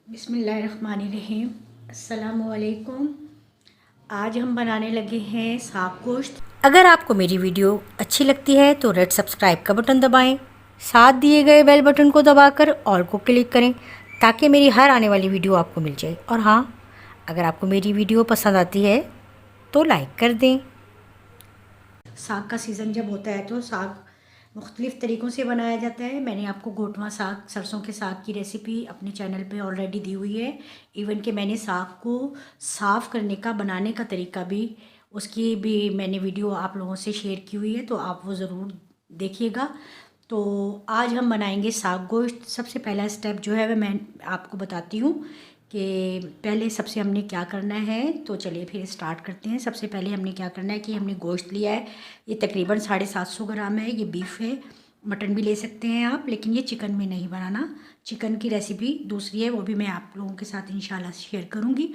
बिस्मिल्लाहिर्रहमानिर्रहीम। अस्सलामुअलैकुम। आज हम बनाने लगे हैं साग गोश्त। अगर आपको मेरी वीडियो अच्छी लगती है तो रेड सब्सक्राइब का बटन दबाएं, साथ दिए गए बेल बटन को दबाकर ऑल को क्लिक करें ताकि मेरी हर आने वाली वीडियो आपको मिल जाए। और हाँ, अगर आपको मेरी वीडियो पसंद आती है तो लाइक कर दें। साग का सीज़न जब होता है तो साग मुख्तलिफ़ तरीक़ों से बनाया जाता है। मैंने आपको गोटवा साग, सरसों के साग की रेसिपी अपने चैनल पे ऑलरेडी दी हुई है। इवन कि मैंने साग को साफ़ करने का, बनाने का तरीका भी, उसकी भी मैंने वीडियो आप लोगों से शेयर की हुई है, तो आप वो ज़रूर देखिएगा। तो आज हम बनाएंगे साग गोश्त। सबसे पहला स्टेप जो है वह मैं आपको बताती हूँ कि पहले सबसे हमने क्या करना है। तो चलिए फिर स्टार्ट करते हैं। सबसे पहले हमने क्या करना है कि हमने गोश्त लिया है, ये तकरीबन 750 ग्राम है। ये बीफ है, मटन भी ले सकते हैं आप, लेकिन ये चिकन में नहीं बनाना। चिकन की रेसिपी दूसरी है, वो भी मैं आप लोगों के साथ इंशाल्लाह शेयर करूँगी।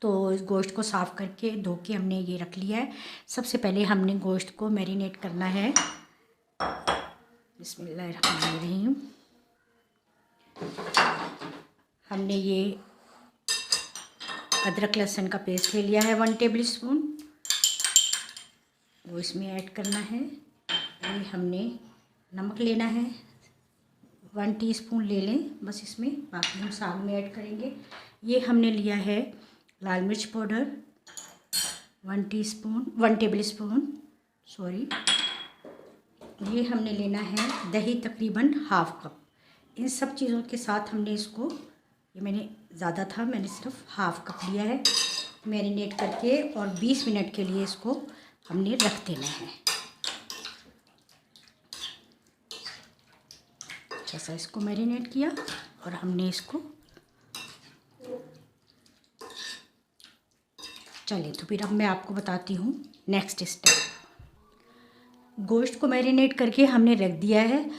तो इस गोश्त को साफ़ करके धो के हमने ये रख लिया है। सबसे पहले हमने गोश्त को मैरिनेट करना है। बिस्मिल्लाहिर्रहमानिर्रहीम। हमने ये अदरक लहसुन का पेस्ट ले लिया है 1 टेबल स्पून, वो इसमें ऐड करना है। ये हमने नमक लेना है, 1 टीस्पून ले लें बस इसमें, बाकी हम साग में ऐड करेंगे। ये हमने लिया है लाल मिर्च पाउडर 1 टेबल स्पून, सॉरी। ये हमने लेना है दही तकरीबन हाफ़ कप। इन सब चीज़ों के साथ हमने इसको, ये मैंने ज़्यादा था, मैंने सिर्फ हाफ़ कप लिया है, मैरिनेट करके और 20 मिनट के लिए इसको हमने रख देना है। अच्छा सा इसको मैरिनेट किया और हमने इसको, चलिए तो फिर अब मैं आपको बताती हूँ नेक्स्ट स्टेप। गोश्त को मैरिनेट करके हमने रख दिया है।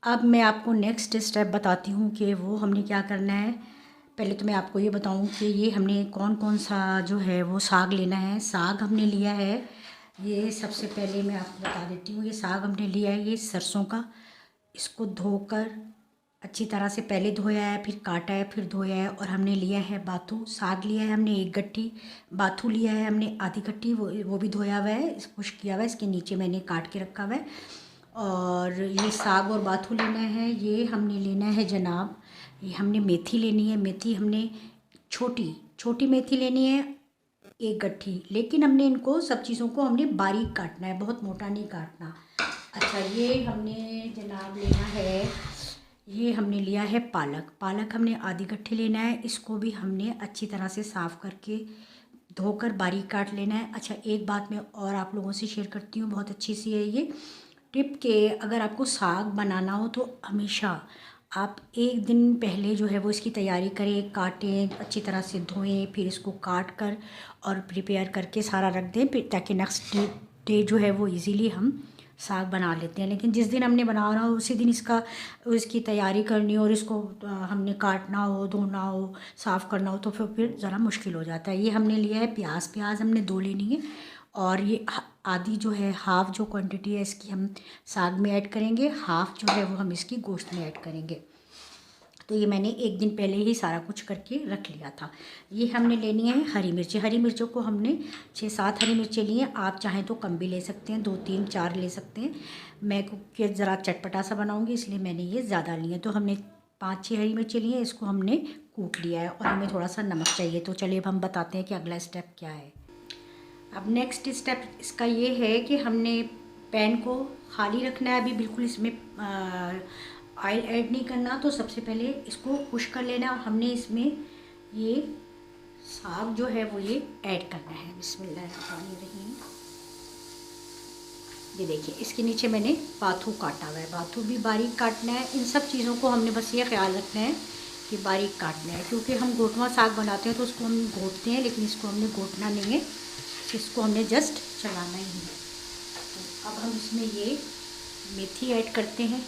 अब मैं आपको नेक्स्ट स्टेप बताती हूँ कि वो हमने क्या करना है। पहले तो मैं आपको ये बताऊँ कि ये हमने कौन कौन सा जो है वो साग लेना है। साग हमने लिया है, ये सबसे पहले मैं आपको बता देती हूँ। ये साग हमने लिया है, ये सरसों का। इसको धोकर अच्छी तरह से पहले धोया है, फिर काटा है, फिर धोया है। और हमने लिया है बाथू साग, लिया है हमने 1 गट्ठी। बाथू लिया है हमने आधी गट्ठी, वो भी धोया हुआ है, खुश्क किया हुआ है, इसके नीचे मैंने काट के रखा हुआ है। और ये साग और बाथू लेना है। ये हमने लेना है जनाब, ये हमने मेथी लेनी है। मेथी हमने छोटी छोटी मेथी लेनी है, 1 गट्ठी। लेकिन हमने इनको सब चीज़ों को हमने बारीक काटना है, बहुत मोटा नहीं काटना। अच्छा, ये हमने जनाब लेना है, ये हमने लिया है पालक। पालक हमने आधी गट्ठी लेना है। इसको भी हमने अच्छी तरह से साफ़ करके धोकर बारीक काट लेना है। अच्छा, एक बात मैं और आप लोगों से शेयर करती हूँ, बहुत अच्छी सी है ये टिप, के अगर आपको साग बनाना हो तो हमेशा आप 1 दिन पहले जो है वो इसकी तैयारी करें, काटें, अच्छी तरह से धोएं, फिर इसको काट कर और प्रिपेयर करके सारा रख दें, फिर ताकि नेक्स्ट डे जो है वो इजीली हम साग बना लेते हैं। लेकिन जिस दिन हमने बनाना हो उसी दिन इसकी तैयारी करनी हो और इसको हमने काटना हो, धोना हो, साफ़ करना हो, तो फिर ज़रा मुश्किल हो जाता है। ये हमने लिया है प्याज हमने 2 लेनी है। और ये आधी जो है, हाफ़ जो क्वांटिटी है इसकी हम साग में ऐड करेंगे, हाफ़ जो है वो हम इसकी गोश्त में ऐड करेंगे। तो ये मैंने 1 दिन पहले ही सारा कुछ करके रख लिया था। ये हमने लेनी है हरी मिर्ची। हरी मिर्चों को हमने 6-7 हरी मिर्चें ली हैं। आप चाहें तो कम भी ले सकते हैं, 2-3-4 ले सकते हैं। मैं क्योंकि ज़रा चटपटा सा बनाऊँगी इसलिए मैंने ये ज़्यादा ली है। तो हमने 5-6 हरी मिर्चें ली हैं, इसको हमने कूट लिया है और हमें थोड़ा सा नमक चाहिए। तो चलिए अब हम बताते हैं कि अगला स्टेप क्या है। अब नेक्स्ट स्टेप इसका ये है कि हमने पैन को खाली रखना है, अभी बिल्कुल इसमें ऑयल ऐड नहीं करना। तो सबसे पहले इसको खुश्क कर लेना और हमने इसमें ये साग जो है वो ये ऐड करना है। बिस्मिल्लाहिर्रहमानिर्रहीम। ये देखिए, इसके नीचे मैंने बाथू काटा हुआ है, बाथू भी बारीक काटना है। इन सब चीज़ों को हमने बस ये ख्याल रखना है कि बारीक काटना है, क्योंकि हम गोटवा साग बनाते हैं तो उसको हम घोटते हैं, लेकिन इसको हमने घोटना नहीं है, इसको हमने जस्ट चलाना ही है। तो अब हम इसमें ये मेथी ऐड करते हैं।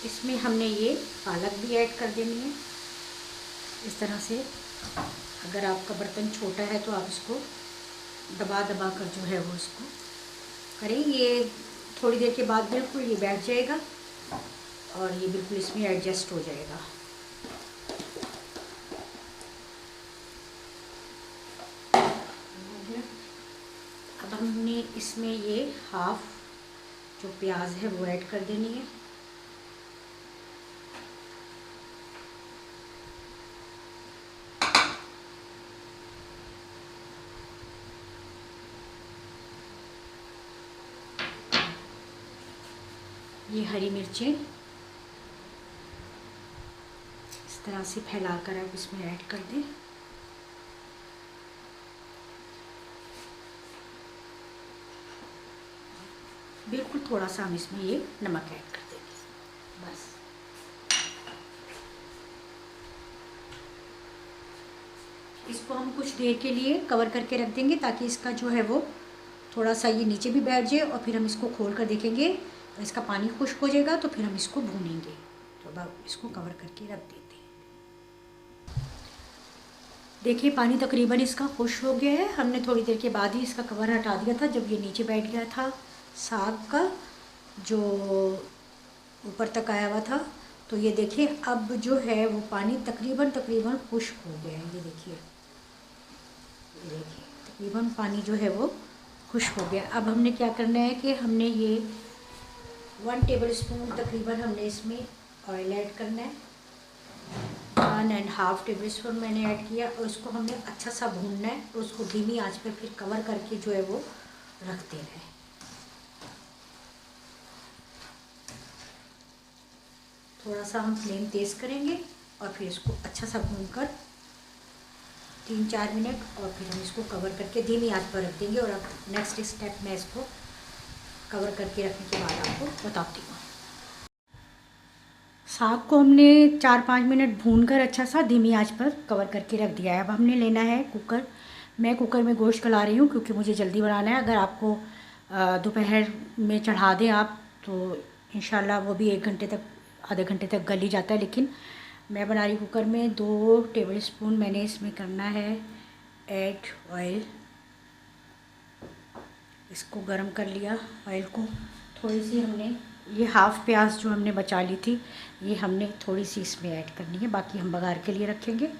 इसमें हमने ये पालक भी ऐड कर देनी है। इस तरह से अगर आपका बर्तन छोटा है तो आप इसको दबा दबा कर जो है वो इसको करें। ये थोड़ी देर के बाद बिल्कुल ये बैठ जाएगा और ये बिल्कुल इसमें एडजस्ट हो जाएगा। अब हमने इसमें ये हाफ जो प्याज है वो ऐड कर देनी है। ये हरी मिर्चें इस तरह से फैलाकर आप इसमें ऐड कर दें। बिल्कुल थोड़ा सा हम इसमें ये नमक ऐड कर देंगे बस। इसको हम कुछ देर के लिए कवर करके रख देंगे ताकि इसका जो है वो थोड़ा सा ये नीचे भी बैठ जाए और फिर हम इसको खोल कर देखेंगे तो इसका पानी खुश्क हो जाएगा, तो फिर हम इसको भूनेंगे। तो अब इसको कवर करके रख देते हैं। देखिए पानी तकरीबन इसका खुश्क हो गया है। हमने थोड़ी देर के बाद ही इसका कवर हटा दिया था जब ये नीचे बैठ गया था साग का जो ऊपर तक आया हुआ था। तो ये देखिए अब जो है वो पानी तकरीबन खुश्क हो गया है। ये देखिए तकरीबन पानी जो है वो खुश्क हो गया। अब हमने क्या करना है कि हमने ये 1 टेबलस्पून तकरीबन हमने इसमें ऑयल ऐड करना है। 1.5 टेबलस्पून मैंने ऐड किया और उसको हमने अच्छा सा भूनना है और उसको धीमी आंच पर फिर कवर करके जो है वो रख देना है। थोड़ा सा हम फ्लेम तेज़ करेंगे और फिर इसको अच्छा सा भूनकर 3-4 मिनट और फिर हम इसको कवर करके धीमी आंच पर रख देंगे। और अब नेक्स्ट स्टेप मैं इसको कवर करके रखने के बाद आपको बताती हूँ। साग को हमने 4-5 मिनट भूनकर अच्छा सा धीमी आंच पर कवर करके रख दिया है। अब हमने लेना है कुकर। मैं कुकर में गोश्त गला रही हूँ क्योंकि मुझे जल्दी बनाना है। अगर आपको दोपहर में चढ़ा दें आप तो इंशाल्लाह वो भी 1 घंटे तक आधे घंटे तक गल ही जाता है, लेकिन मैं बना रही कुकर में। 2 टेबलस्पून मैंने इसमें करना है ऐड ऑयल। इसको गरम कर लिया ऑयल को। थोड़ी सी हमने ये हाफ़ प्याज जो हमने बचा ली थी ये हमने थोड़ी सी इसमें ऐड करनी है, बाकी हम बघार के लिए रखेंगे।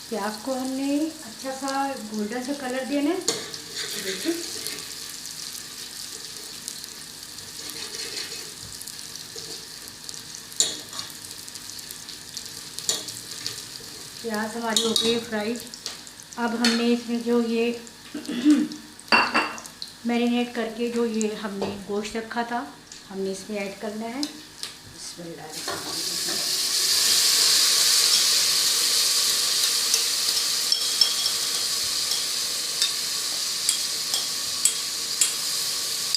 प्याज को हमने अच्छा सा गोल्डन सा कलर देना है। देखिए प्याज हमारी हो गई फ्राई। अब हमने इसमें जो ये मैरिनेट करके जो ये हमने गोश्त रखा था हमने इसमें ऐड करना है।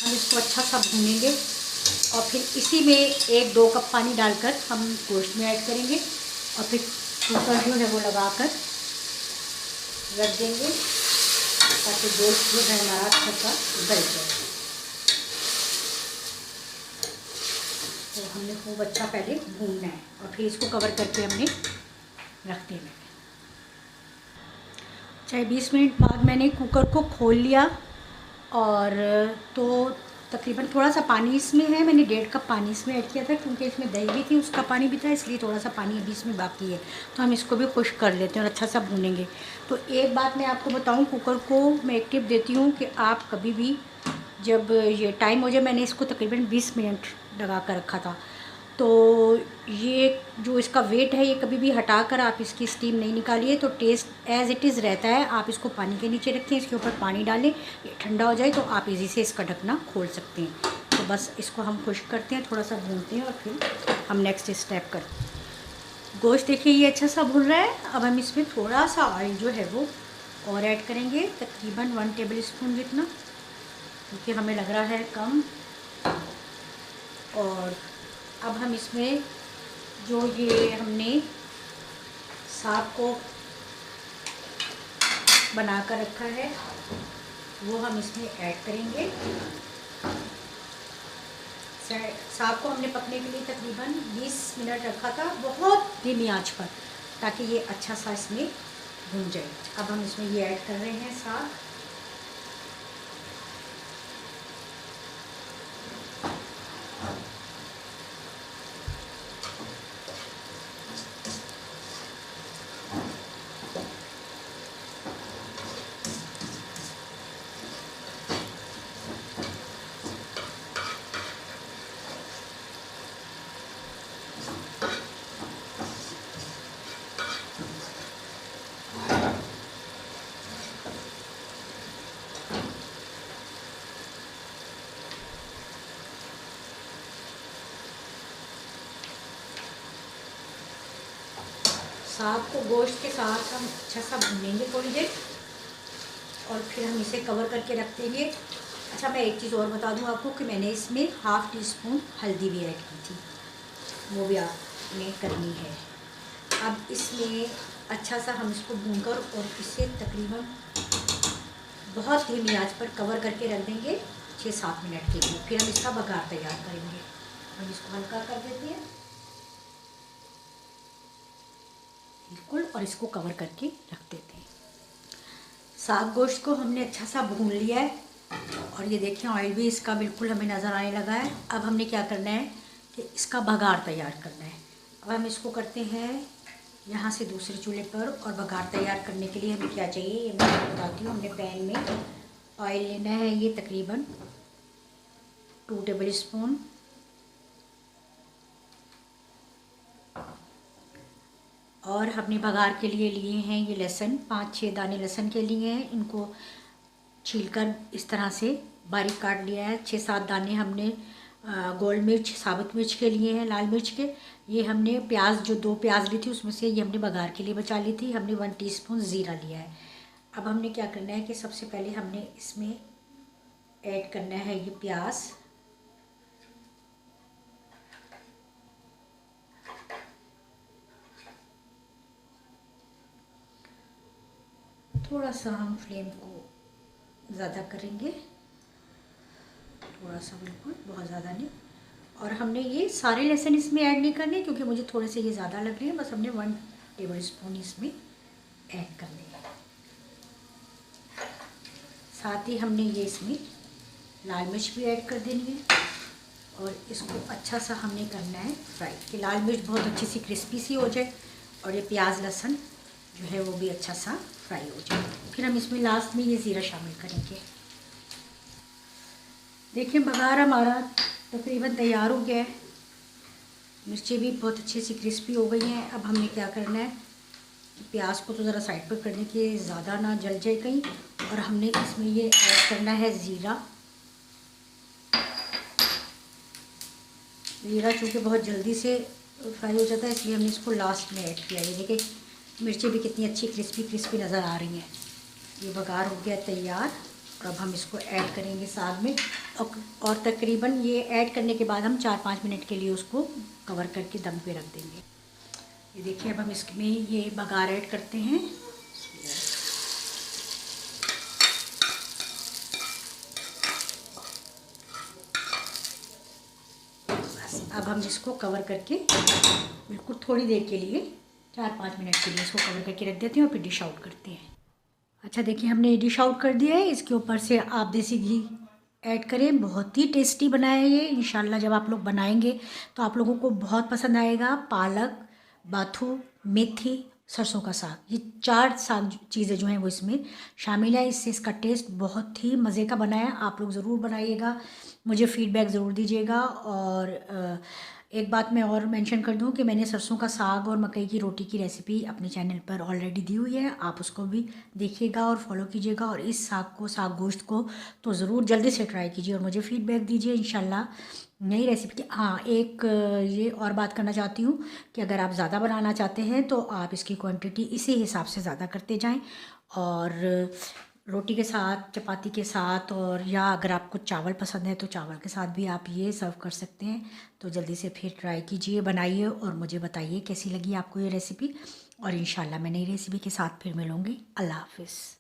हम इसको अच्छा सा भूनेंगे और फिर इसी में 1-2 कप पानी डालकर हम गोश्त में ऐड करेंगे और फिर कुकर जो है वो लगाकर रख देंगे ताकि गोश्त जो है हमारा अच्छा सा गल जाए। तो हमने खूब अच्छा पहले भूनना है और फिर इसको कवर करके हमने रख देना है। चाहे 20 मिनट बाद मैंने कुकर को खोल लिया और तो तकरीबन थोड़ा सा पानी इसमें है। मैंने 1.5 कप पानी इसमें ऐड किया था क्योंकि इसमें दही भी थी, उसका पानी भी था, इसलिए थोड़ा सा पानी अभी इसमें बाकी है। तो हम इसको भी खुश्क कर लेते हैं और अच्छा सा भूनेंगे। तो एक बात मैं आपको बताऊं, कुकर को मैं एक टिप देती हूँ कि आप कभी भी जब ये टाइम हो जाए, मैंने इसको तकरीबन 20 मिनट लगा कर रखा था, तो ये जो इसका वेट है ये कभी भी हटाकर आप इसकी स्टीम नहीं निकालिए, तो टेस्ट एज़ इट इज़ रहता है। आप इसको पानी के नीचे रखें, इसके ऊपर पानी डालें, ये ठंडा हो जाए तो आप इजी से इसका ढकना खोल सकते हैं। तो बस इसको हम खुश्क करते हैं, थोड़ा सा भूनते हैं और फिर हम नेक्स्ट स्टेप करते हैं। गोश्त देखिए ये अच्छा सा भून रहा है। अब हम इसमें थोड़ा सा ऑयल जो है वो और ऐड करेंगे, तकरीबन 1 टेबल स्पून जितना, क्योंकि हमें लग रहा है कम। और अब हम इसमें जो ये हमने साग को बना कर रखा है वो हम इसमें ऐड करेंगे। साग को हमने पकने के लिए तकरीबन 20 मिनट रखा था, बहुत धीमी आंच पर, ताकि ये अच्छा सा इसमें भून जाए। अब हम इसमें ये ऐड कर रहे हैं साग। साग को गोश्त के साथ हम अच्छा सा भूनेंगे थोड़ी देर, और फिर हम इसे कवर करके रख देंगे। अच्छा, मैं एक चीज़ और बता दूं आपको कि मैंने इसमें ½ टीस्पून हल्दी भी ऐड की थी, वो भी आपने करनी है। अब इसमें अच्छा सा हम इसको भूनकर और इसे तकरीबन बहुत धीमी आंच पर कवर करके रख देंगे 6-7 मिनट के लिए। फिर हम इसका बघार तैयार करेंगे। हम इसको हल्का कर देते हैं बिल्कुल, और इसको कवर करके रख देते हैं। साग गोश्त को हमने अच्छा सा भून लिया है, और ये देखिए ऑयल भी इसका बिल्कुल हमें नज़र आने लगा है। अब हमने क्या करना है कि इसका बघार तैयार करना है। अब हम इसको करते हैं यहाँ से दूसरे चूल्हे पर, और बघार तैयार करने के लिए हमें क्या चाहिए ये मैं आपको बताती हूँ। हमने पैन में ऑयल लेना है, ये तकरीबन 2 टेबल स्पून, और हमने बघार के लिए लिए हैं ये लहसुन, 5-6 दाने लहसुन के लिए हैं। इनको छीलकर इस तरह से बारीक काट लिया है। 6-7 दाने हमने गोल मिर्च, साबुत मिर्च के लिए हैं, लाल मिर्च के। ये हमने प्याज, जो 2 प्याज ली थी उसमें से ये हमने बघार के लिए बचा ली थी। हमने 1 टीस्पून ज़ीरा लिया है। अब हमने क्या करना है कि सबसे पहले हमने इसमें ऐड करना है ये प्याज, थोड़ा सा हम फ्लेम को ज़्यादा करेंगे, थोड़ा सा, बिल्कुल बहुत ज़्यादा नहीं। और हमने ये सारे लहसुन इसमें ऐड नहीं करने, क्योंकि मुझे थोड़े से ये ज़्यादा लग रहे हैं। बस हमने 1 टेबल स्पून इसमें ऐड करने हैं। साथ ही हमने ये इसमें लाल मिर्च भी ऐड कर देनी है, और इसको अच्छा सा हमने करना है फ्राई, कि लाल मिर्च बहुत अच्छी सी क्रिस्पी सी हो जाए, और ये प्याज लहसुन जो है वो भी अच्छा सा फ्राई हो जाए। फिर हम इसमें लास्ट में ये ज़ीरा शामिल करेंगे। देखिए बघार हमारा तकरीबन तैयार हो गया है। मिर्चें भी बहुत अच्छी सी क्रिस्पी हो गई हैं। अब हमने क्या करना है, प्याज को तो ज़रा साइड पर करने के, ज़्यादा ना जल जाए कहीं, और हमने इसमें ये ऐड करना है ज़ीरा। ज़ीरा चूँकि बहुत जल्दी से फ्राई हो जाता है, इसलिए हमने इसको लास्ट में ऐड किया। ये देखिए मिर्चें भी कितनी अच्छी क्रिस्पी नज़र आ रही हैं। ये बघार हो गया तैयार, और अब हम इसको ऐड करेंगे साग में, और तकरीबन ये ऐड करने के बाद हम 4-5 मिनट के लिए उसको कवर करके दम पे रख देंगे। ये देखिए अब हम इसमें ये बघार ऐड करते हैं। बस अब हम इसको कवर करके बिल्कुल थोड़ी देर के लिए, 4-5 मिनट के लिए इसको कवर करके रख देते हैं, और फिर डिश आउट करते हैं। अच्छा देखिए हमने डिश आउट कर दिया है। इसके ऊपर से आप देसी घी ऐड करें। बहुत ही टेस्टी बना है ये। इंशाल्लाह जब आप लोग बनाएंगे तो आप लोगों को बहुत पसंद आएगा। पालक, बाथू, मेथी, सरसों का साग, ये 4 साग चीज़ें जो हैं वो इसमें शामिल है। इससे इसका टेस्ट बहुत ही मज़े का बना है। आप लोग ज़रूर बनाइएगा, मुझे फ़ीडबैक ज़रूर दीजिएगा, और एक बात मैं और मेंशन कर दूं कि मैंने सरसों का साग और मकई की रोटी की रेसिपी अपने चैनल पर ऑलरेडी दी हुई है, आप उसको भी देखिएगा और फॉलो कीजिएगा। और इस साग गोश्त को तो ज़रूर जल्दी से ट्राई कीजिए और मुझे फीडबैक दीजिए इंशाल्लाह नई रेसिपी की। हाँ, एक ये और बात करना चाहती हूँ कि अगर आप ज़्यादा बनाना चाहते हैं तो आप इसकी क्वांटिटी इसी हिसाब से ज़्यादा करते जाएं, और रोटी के साथ, चपाती के साथ, और या अगर आपको चावल पसंद है तो चावल के साथ भी आप ये सर्व कर सकते हैं। तो जल्दी से फिर ट्राई कीजिए, बनाइए और मुझे बताइए कैसी लगी आपको ये रेसिपी। और इंशाल्लाह मैं नई रेसिपी के साथ फिर मिलूँगी। अल्लाह हाफ़िज़।